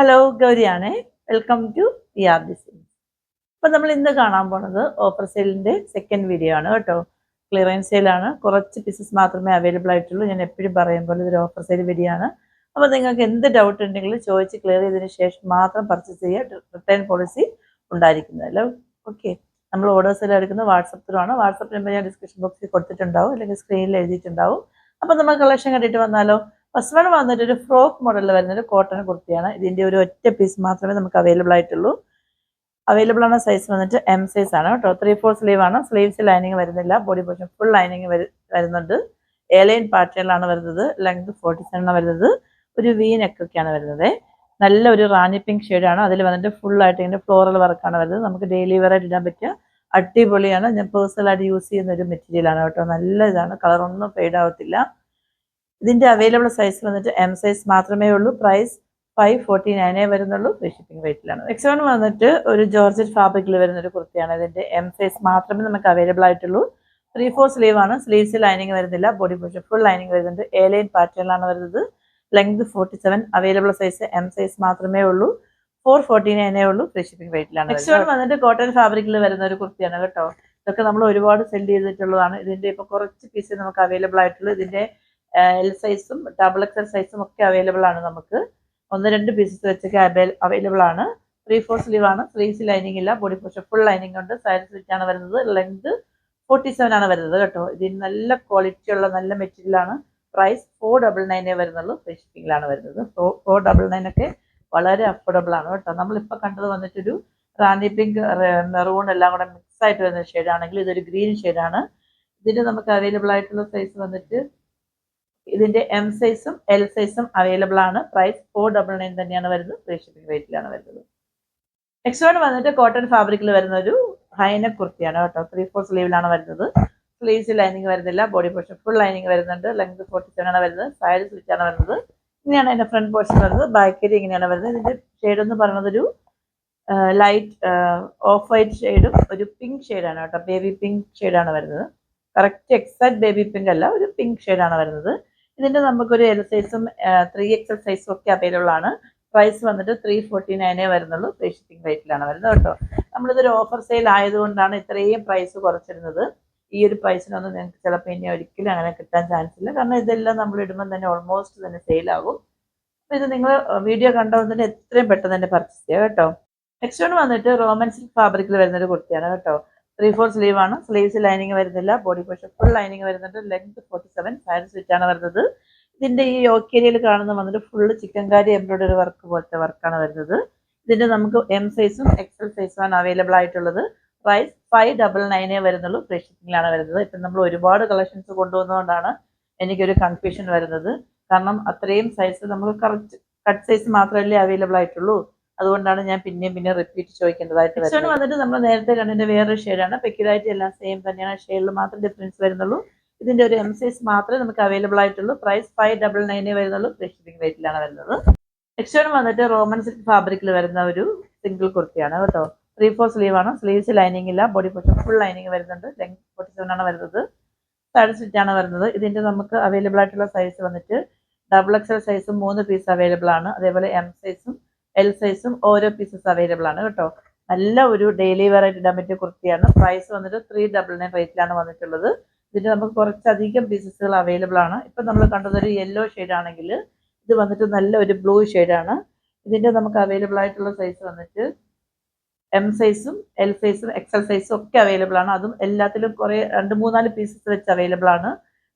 Hello ഗൗരിയാണേ, welcome to R designs. അപ്പം നമ്മൾ ഇന്ന് കാണാൻ പോണത് ഓഫർ സെയിലിൻ്റെ സെക്കൻഡ് വീഡിയോ ആണ് കേട്ടോ. ക്ലിയറൻസ് സെയിലാണ്, കുറച്ച് പീസസ് മാത്രമേ അവൈലബിൾ ആയിട്ടുള്ളൂ. ഞാൻ എപ്പോഴും പറയും പോലെ ഇതൊരു ഓഫർ സെയിൽ വീഡിയോ ആണ്. അപ്പോൾ നിങ്ങൾക്ക് എന്ത് ഡൗട്ട് ഉണ്ടെങ്കിലും ചോദിച്ച് ക്ലിയർ ചെയ്തതിന് ശേഷം മാത്രം പർച്ചേസ് ചെയ്യുക. റിട്ടേൺ പോളിസി ഉണ്ടായിരിക്കുന്നതല്ല. ഓക്കെ, നമ്മൾ ഓർഡേഴ്സ് എല്ലാം എടുക്കുന്നത് വാട്സപ്പ് ത്രൂ ആണ്. വാട്സപ്പ് നമ്പർ ഞാൻ ഡിസ്ക്രിപ്ഷൻ ബോക്സിൽ കൊടുത്തിട്ടുണ്ടാവും, അല്ലെങ്കിൽ സ്ക്രീനിൽ എഴുതിയിട്ടുണ്ടാവും. അപ്പം നമ്മൾ കളക്ഷൻ കണ്ടിട്ട് വന്നാലോ. ഫസ്റ്റ് വൺ വന്നിട്ട് ഒരു ഫ്രോക്ക് മോഡലിൽ വരുന്നൊരു കോട്ടൺ കുർത്തിയാണ്. ഇതിൻ്റെ ഒരു ഒറ്റ പീസ് മാത്രമേ നമുക്ക് അവൈലബിൾ ആയിട്ടുള്ളൂ. അവൈലബിൾ ആണ് സൈസ് വന്നിട്ട് എം സൈസ് ആണ് കേട്ടോ. 3/4 സ്ലീവ് ആണ്. സ്ലീവ്സ് ലൈനിങ് വരുന്നില്ല. ബോഡി പോർഷൻ ഫുൾ ലൈനിങ് വരുന്നുണ്ട്. എലൈൻ പാറ്റേണിലാണ് വരുന്നത്. ലെങ്ത് 47 ആണ് വരുന്നത്. ഒരു വി നെക്കൊക്കെയാണ് വരുന്നത്. നല്ല ഒരു റാണി പിങ്ക് ഷെയ്ഡാണ്. അതിൽ വന്നിട്ട് ഫുൾ ആയിട്ട് ഇങ്ങനെ ഫ്ലോറൽ വർക്കാണ് വരുന്നത്. നമുക്ക് ഡെയിലി വെയർ ആയിട്ട് ഇടാൻ പറ്റിയ അടിപൊളിയാണ്. ഞാൻ പേഴ്സണലായിട്ട് യൂസ് ചെയ്യുന്ന ഒരു മെറ്റീരിയലാണ് കേട്ടോ. നല്ല ഇതാണ്, കളറൊന്നും ഫെയ്ഡ് ആവത്തില്ല. ഇതിൻ്റെ അവൈലബിൾ സൈസ് വന്നിട്ട് എം സൈസ് മാത്രമേ ഉള്ളൂ. പ്രൈസ് 549 വരുന്നുള്ളൂ. ഫ്രീ ഷിപ്പിംഗ് റേറ്റിലാണ്. നെക്സ്റ്റ് വൺ വന്നിട്ട് ഒരു ജോർജറ്റ് ഫാബ്രിക്കിൽ വരുന്ന ഒരു കുർത്തിയാണ്. ഇതിൻ്റെ എം സൈസ് മാത്രമേ നമുക്ക് അവൈലബിൾ ആയിട്ടുള്ളൂ. 3/4 സ്ലീവ് ആണ്. സ്ലീവ്സ് ലൈനിങ് വരുന്നില്ല. ബോഡി പോർഷൻ ഫുൾ ലൈനിങ് വരുന്നുണ്ട്. എലൈൻ പാറ്റേണിലാണ് വരുന്നത്. Length 47. Available size M size മാത്രമേ ഉള്ളൂ. 449 ഉള്ളൂ. ഫ്രീ ഷിപ്പിംഗ് റേറ്റിലാണ്. നെക്സ്റ്റ് വൺ വന്നിട്ട് കോട്ടൺ ഫാബ്രിക്കിൽ വരുന്ന ഒരു കുർത്തിയാണ് കേട്ടോ. ഇതൊക്കെ നമ്മൾ ഒരുപാട് സെൻഡ് ചെയ്തിട്ടുള്ളതാണ്. ഇതിൻ്റെ ഇപ്പോൾ കുറച്ച് പീസ് നമുക്ക് അവൈലബിൾ ആയിട്ടുള്ളൂ. ഇതിൻ്റെ എൽ സൈസും ഡബിൾ എക്സൽ സൈസും ഒക്കെ അവൈലബിൾ ആണ്. നമുക്ക് 1-2 പീസസ് വെച്ചൊക്കെ അവൈലബിൾ ആണ്. 3/4 സ്ലീവ് ആണ്. സ്ലീവ്സ് ലൈനിങ് ഇല്ല. ബോഡി പോർഷൻ ഫുൾ ലൈനിങ് ഉണ്ട്. സൈഡ് സ്ലിറ്റ് ആണ് വരുന്നത്. ലെങ്ത് 47 ആണ് വരുന്നത് കേട്ടോ. ഇതിന് നല്ല ക്വാളിറ്റി ഉള്ള നല്ല മെറ്റീരിയൽ ആണ്. പ്രൈസ് 499 വരുന്നുള്ളൂ. ഫ്രീ ഷിപ്പിംഗിലാണ് വരുന്നത്. 499 ഒക്കെ വളരെ അഫോർഡബിൾ ആണ് കേട്ടോ. നമ്മളിപ്പോൾ കണ്ടത് വന്നിട്ടൊരു റാണി പിങ്ക്, മെറൂൺ എല്ലാം കൂടെ മിക്സ് ആയിട്ട് വരുന്ന ഷെയ്ഡാണെങ്കിൽ ഇതൊരു ഗ്രീൻ ഷെയ്ഡാണ്. ഇതിന് നമുക്ക് അവൈലബിൾ ആയിട്ടുള്ള സൈസ് വന്നിട്ട് ഇതിന്റെ എം സൈസും എൽ സൈസും അവൈലബിൾ ആണ്. പ്രൈസ് 499 തന്നെയാണ് വരുന്നത്. ഫ്രീ ഷിപ്പിംഗ് റേറ്റിലാണ് വരുന്നത്. നെക്സ്റ്റ് വൺ വന്നിട്ട് കോട്ടൺ ഫാബ്രിക്കിൽ വരുന്ന ഒരു ഹൈനെക്ക് കുർത്തിയാണ് കേട്ടോ. 3/4 സ്ലീവിലാണ് വരുന്നത്. സ്ലീവ്സ് ലൈനിങ് വരുന്നില്ല. ബോഡി പോർഷൻ ഫുൾ ലൈനിങ് വരുന്നുണ്ട്. ലെങ്ത് 47 ആണ് വരുന്നത്. സൈഡ് സ്ലിറ്റ് ആണ് വരുന്നത്. ഇങ്ങനെയാണ് അതിന്റെ ഫ്രണ്ട് പോർഷൻ വരുന്നത്. ബാക്കിൽ ഇങ്ങനെയാണ് വരുന്നത്. ഇതിന്റെ ഷെയ്ഡ് എന്ന് പറയുന്നത് ഒരു ലൈറ്റ് ഓഫ് വൈറ്റ് ഷെയ്ഡും ഒരു പിങ്ക് ഷെയ്ഡാണ് കേട്ടോ. ബേബി പിങ്ക് ഷെയ്ഡാണ് വരുന്നത്. കറക്റ്റ് എക്സാക്ട് ബേബി പിങ്ക് അല്ല, ഒരു പിങ്ക് ഷെയ്ഡാണ് വരുന്നത്. ഇതിന്റെ നമുക്കൊരു എൽ സൈസും 3XL സൈസും ഒക്കെ അവൈലബിൾ ആണ്. പ്രൈസ് വന്നിട്ട് 349 വരുന്നുള്ളൂ. ഫ്രീ ഷിപ്പിംഗ് റേറ്റിലാണ് വരുന്നത് കേട്ടോ. നമ്മളിതൊരു ഓഫർ സെയിൽ ആയതുകൊണ്ടാണ് ഇത്രയും പ്രൈസ് കുറച്ചിരുന്നത്. ഈ ഒരു പ്രൈസിനൊന്നും നിങ്ങൾക്ക് ചിലപ്പോൾ ഇനി ഒരിക്കലും അങ്ങനെ കിട്ടാൻ ചാൻസ് ഇല്ല. കാരണം ഇതെല്ലാം നമ്മൾ ഇടുമ്പോൾ തന്നെ ഓൾമോസ്റ്റ് തന്നെ സെയിലാകും. അപ്പോൾ ഇത് നിങ്ങൾ വീഡിയോ കണ്ടപ്പോൾ തന്നെ എത്രയും പെട്ടെന്ന് തന്നെ പർച്ചേസ് ചെയ്യുക കേട്ടോ. നെക്സ്റ്റ് വൺ വന്നിട്ട് റോമൻ സിൽക്ക് ഫാബ്രിക്കിൽ വരുന്നൊരു കുർത്തിയാണ് കേട്ടോ. 3/4 സ്ലീവ് ആണ്. സ്ലീവ്സ് ലൈനിങ് വരുന്നില്ല. ബോഡി പോർഷൻ ഫുൾ ലൈനിങ് വരുന്നുണ്ട്. ലെങ്ത് 47. സൈഡ് സ്ലിറ്റ് ആണ് വരുന്നത്. ഇതിന്റെ ഈ യോക്ക് ഏരിയയിൽ കാണുന്ന വന്നിട്ട് ഫുള്ള് ചിക്കൻകാരി എംബ്രോയിഡറി വർക്ക് പോലത്തെ വർക്കാണ് വരുന്നത്. ഇതിന്റെ നമുക്ക് എം സൈസും എക്സൽ സൈസും ആണ് അവൈലബിൾ ആയിട്ടുള്ളത്. പ്രൈസ് 599 വരുന്നുള്ളൂ. ഫ്രീ ഷിപ്പിംഗിലാണ് വരുന്നത്. ഇപ്പം നമ്മൾ ഒരുപാട് കളക്ഷൻസ് കൊണ്ടുവന്നതുകൊണ്ടാണ് എനിക്കൊരു കൺഫ്യൂഷൻ വരുന്നത്. കാരണം അത്രയും സൈസ് നമുക്ക് കറക്റ്റ് കട്ട് സൈസ് മാത്രമല്ലേ അവൈലബിൾ ആയിട്ടുള്ളൂ. അതുകൊണ്ടാണ് ഞാൻ പിന്നെയും റിപ്പീറ്റ് ചോദിക്കേണ്ടതായിട്ട് വരുന്നത്. വന്നിട്ട് നമ്മൾ നേരത്തെ കണ്ടതിന്റെ വേറൊരു ഷെയ്ഡാണ്. പെക്യുലായിട്ട് എല്ലാം സെയിം തന്നെയാണ്. ഷെയ്ഡിൽ മാത്രം ഡിഫറൻസ് വരുന്നുള്ളൂ. ഇതിന്റെ ഒരു എം സൈസ് മാത്രമേ നമുക്ക് അവൈലബിൾ ആയിട്ടുള്ളൂ. പ്രൈസ് 599 വരുന്നുള്ളൂ. ഫ്രീ ഷിപ്പിംഗ് റേറ്റിലാണ് വരുന്നത്. നെക്സ്റ്റ് വന്നിട്ട് റോമൻ സിൽക്ക് ഫാബ്രിക്കിൽ വരുന്ന ഒരു സിംഗിൾ കുർത്തിയാണ് കേട്ടോ. 3/4 സ്ലീവ് ആണ്. സ്ലീവ്സ് ലൈനിങ് ഇല്ല. ബോഡി പോർഷൻ ഫുൾ ലൈനിങ് വരുന്നുണ്ട്. ലെങ്ത് 47 ആണ് വരുന്നത്. സൈഡ് സ്ലിറ്റ് ആണ് വരുന്നത്. ഇതിന്റെ നമുക്ക് അവൈലബിൾ ആയിട്ടുള്ള സൈസ് വന്നിട്ട് ഡബിൾ എക്സൽ സൈസും 3 പീസ് അവൈലബിൾ ആണ്. അതേപോലെ എം സൈസും എൽ സൈസും ഓരോ പീസസ് അവൈലബിൾ ആണ് കേട്ടോ. നല്ല ഒരു ഡെയിലി വെയർ ആയിട്ട് ഇടാൻ പറ്റിയ കുർത്തിയാണ്. പ്രൈസ് വന്നിട്ട് 399 റേറ്റിലാണ് വന്നിട്ടുള്ളത്. ഇതിന് നമുക്ക് കുറച്ചധികം പീസസുകൾ അവൈലബിൾ ആണ്. ഇപ്പം നമ്മൾ കണ്ടത് ഒരു യെല്ലോ ഷെയ്ഡ് ആണെങ്കിൽ ഇത് വന്നിട്ട് നല്ല ഒരു ബ്ലൂ ഷെയ്ഡാണ്. ഇതിന്റെ നമുക്ക് അവൈലബിൾ ആയിട്ടുള്ള സൈസ് വന്നിട്ട് എം സൈസും എൽ സൈസും എക്സൽ സൈസും ഒക്കെ അവൈലബിൾ ആണ്. അതും എല്ലാത്തിലും കുറേ 2-3-4 പീസസ് വെച്ച് അവൈലബിൾ ആണ്.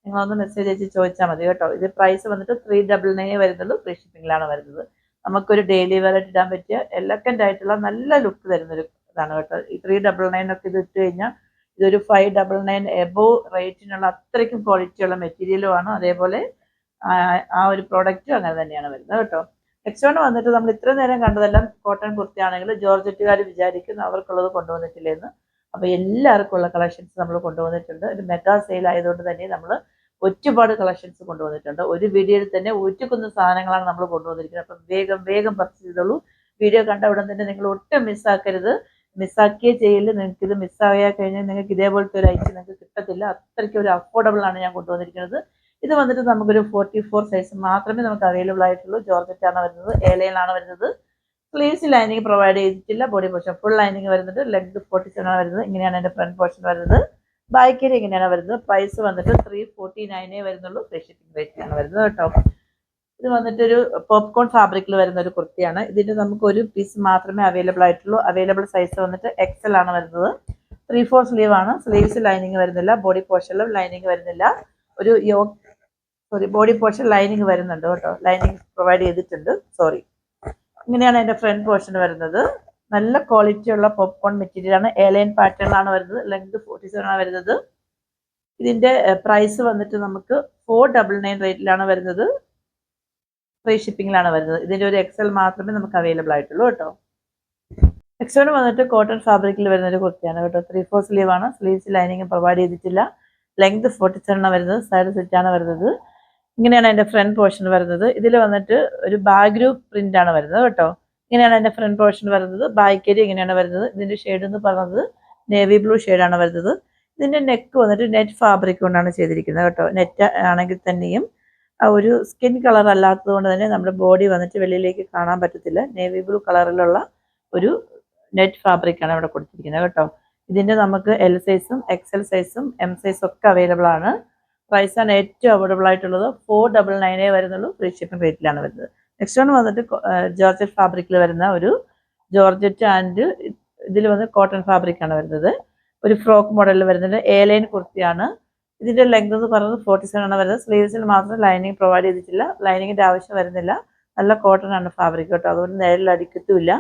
നിങ്ങളൊന്ന് മെസ്സേജ് അയച്ച് ചോദിച്ചാൽ മതി കേട്ടോ. ഇത് പ്രൈസ് വന്നിട്ട് 399 വരുന്നുള്ളൂ. ഫ്രീ ഷിപ്പിംഗിലാണ് വരുന്നത്. നമുക്കൊരു ഡെയിലി വെയർ ആയിട്ട് ഇടാൻ പറ്റിയ എലഗന്റ് ആയിട്ടുള്ള നല്ല ലുക്ക് തരുന്നൊരു ഇതാണ് കേട്ടോ. ഈ 399 ഒക്കെ ഇത് ഇട്ട് കഴിഞ്ഞാൽ ഇതൊരു 599 എബോവ് റേറ്റിനുള്ള അത്രയ്ക്കും ക്വാളിറ്റിയുള്ള മെറ്റീരിയലുമാണ്. അതേപോലെ ആ ഒരു പ്രോഡക്റ്റും അങ്ങനെ തന്നെയാണ് വരുന്നത് കേട്ടോ. നെക്സ്റ്റ് വൺ വന്നിട്ട് നമ്മൾ ഇത്രയും നേരം കണ്ടതെല്ലാം കോട്ടൺ കുർത്തിയാണെങ്കിൽ ജോർജറ്റുകാർ വിചാരിക്കുന്നു അവർക്കുള്ളത് കൊണ്ടുവന്നിട്ടില്ലെന്ന്. അപ്പോൾ എല്ലാവർക്കും ഉള്ള കളക്ഷൻസ് നമ്മൾ കൊണ്ടുവന്നിട്ടുണ്ട്. ഒരു മെഗാ സെയിൽ ആയതുകൊണ്ട് തന്നെ നമ്മൾ ഒരുപാട് കളക്ഷൻസ് കൊണ്ടുവന്നിട്ടുണ്ട്. ഒരു വീഡിയോയിൽ തന്നെ ഊറ്റിക്കുന്ന സാധനങ്ങളാണ് നമ്മൾ കൊണ്ടുവന്നിരിക്കുന്നത്. അപ്പം വേഗം പർച്ചേസ് ചെയ്തോളൂ. വീഡിയോ കണ്ട ഉടൻ തന്നെ നിങ്ങൾ ഒട്ടും മിസ്സാക്കരുത്. മിസ്സാക്കിയേ ചെയ്യില്ല. നിങ്ങൾക്ക് ഇത് മിസ്സായാൽ കഴിഞ്ഞാൽ നിങ്ങൾക്ക് ഇതേപോലത്തെ ഒരു ഐറ്റം നിങ്ങൾക്ക് കിട്ടത്തില്ല. അത്രയ്ക്ക് ഒരു അഫോർഡബിൾ ആണ് ഞാൻ കൊണ്ടുവന്നിരിക്കുന്നത്. ഇത് വന്നിട്ട് നമുക്കൊരു 44 സൈസ് മാത്രമേ നമുക്ക് അവൈലബിൾ ആയിട്ടുള്ളൂ. ജോർജറ്റ് ആണ് വരുന്നത്. എലയിലാണ് വരുന്നത്. സ്ലീവ്സ് ലൈനിങ് പ്രൊവൈഡ് ചെയ്തിട്ടില്ല. ബോഡി പോർഷൻ ഫുൾ ലൈനിങ് വരുന്നുണ്ട്. ലെഗ് 47 ആണ് വരുന്നത്. ഇങ്ങനെയാണ് അതിന്റെ ഫ്രണ്ട് പോർഷൻ വരുന്നത്. ബാക്കിൽ ഇങ്ങനെയാണ് വരുന്നത്. പ്രൈസ് വന്നിട്ട് 349 വരുന്നുള്ളൂ. ഫ്രീ ഷിപ്പിംഗ് റേറ്റിലാണ് വരുന്നത് കേട്ടോ. ഇത് വന്നിട്ടൊരു പോപ്കോൺ ഫാബ്രിക്കിൽ വരുന്ന ഒരു കുർത്തിയാണ്. ഇതിന്റെ നമുക്ക് ഒരു പീസ് മാത്രമേ അവൈലബിൾ ആയിട്ടുള്ളൂ. അവൈലബിൾ സൈസ് വന്നിട്ട് XL ആണ് വരുന്നത്. 3/4 സ്ലീവ് ആണ്. സ്ലീവ്സ് ലൈനിങ് വരുന്നില്ല. ബോഡി പോർഷനിലും ലൈനിങ് വരുന്നില്ല. ഒരു ബോഡി പോർഷൻ ലൈനിങ് വരുന്നുണ്ട് കേട്ടോ. ലൈനിങ് പ്രൊവൈഡ് ചെയ്തിട്ടുണ്ട്. ഇങ്ങനെയാണ് അതിന്റെ ഫ്രണ്ട് പോർഷൻ വരുന്നത്. നല്ല ക്വാളിറ്റി ഉള്ള പോപ്കോൺ മെറ്റീരിയൽ ആണ്. എലൈൻ പാറ്റേണിലാണ് വരുന്നത്. ലെങ്ത് 47 ആണ് വരുന്നത്. ഇതിന്റെ പ്രൈസ് വന്നിട്ട് നമുക്ക് 499 റേറ്റിലാണ് വരുന്നത്. ഫ്രീ ഷിപ്പിംഗിലാണ് വരുന്നത്. ഇതിന്റെ ഒരു XL മാത്രമേ നമുക്ക് അവൈലബിൾ ആയിട്ടുള്ളൂ കേട്ടോ. നെക്സ്റ്റ് വന്നിട്ട് കോട്ടൺ ഫാബ്രിക്കിൽ വരുന്ന ഒരു കുർത്തിയാണ് കേട്ടോ. 3/4 സ്ലീവ് ആണ്. സ്ലീവ്സ് ലൈനിങ് പ്രൊവൈഡ് ചെയ്തിട്ടില്ല. ലെങ്ത് 47 ആണ് വരുന്നത്. സൈഡ് സെറ്റ് ആണ് വരുന്നത്. ഇങ്ങനെയാണ് അതിന്റെ ഫ്രണ്ട് പോർഷൻ വരുന്നത്. ഇതിൽ വന്നിട്ട് ഒരു ബാഗ് പ്രിന്റ് ആണ് വരുന്നത് കേട്ടോ. ഇങ്ങനെയാണ് അതിന്റെ ഫ്രണ്ട് പോർഷൻ വരുന്നത്. ബാക്ക് ഇങ്ങനെയാണ് വരുന്നത്. ഇതിന്റെ ഷെയ്ഡ് എന്ന് പറയുന്നത് നേവി ബ്ലൂ ഷെയ്ഡാണ് വരുന്നത്. ഇതിന്റെ നെക്ക് വന്നിട്ട് നെറ്റ് ഫാബ്രിക് കൊണ്ടാണ് ചെയ്തിരിക്കുന്നത് കേട്ടോ. നെറ്റ് ആണെങ്കിൽ തന്നെയും ആ ഒരു സ്കിൻ കളർ അല്ലാത്തത് കൊണ്ട് തന്നെ നമ്മുടെ ബോഡി വന്നിട്ട് വെളിയിലേക്ക് കാണാൻ പറ്റത്തില്ല. നേവി ബ്ലൂ കളറിലുള്ള ഒരു നെറ്റ് ഫാബ്രിക് ആണ് ഇവിടെ കൊടുത്തിരിക്കുന്നത് കേട്ടോ. ഇതിന്റെ നമുക്ക് L സൈസും XL സൈസും M സൈസും ഒക്കെ അവൈലബിൾ ആണ്. പ്രൈസ് ആണ് ഏറ്റവും അവൈലബിൾ ആയിട്ടുള്ളത്. 499 വരുന്നുള്ളൂ. ഫ്രീ ഷിപ്പിംഗ് റേറ്റിലാണ് വരുന്നത്. നെക്സ്റ്റ് വന്നിട്ട് ജോർജറ്റ് ഫാബ്രിക്കിൽ വരുന്ന ഒരു ജോർജറ്റ് ആൻഡ് ഇതിൽ വന്ന് കോട്ടൺ ഫാബ്രിക് ആണ് വരുന്നത്. ഒരു ഫ്രോക്ക് മോഡലിൽ വരുന്നത്. എലൈൻ കുർത്തിയാണ്. ഇതിന്റെ ലെങ്ത് എന്ന് പറയുന്നത് 47 ആണ് വരുന്നത്. സ്ലീവ്സിൽ മാത്രം ലൈനിങ് പ്രൊവൈഡ് ചെയ്തിട്ടില്ല. ലൈനിങ്ങിന്റെ ആവശ്യം വരുന്നില്ല. നല്ല കോട്ടൺ ആണ് ഫാബ്രിക് കേട്ടോ. അതുകൊണ്ട് നേരിൽ അടിക്കത്തുമില്ല.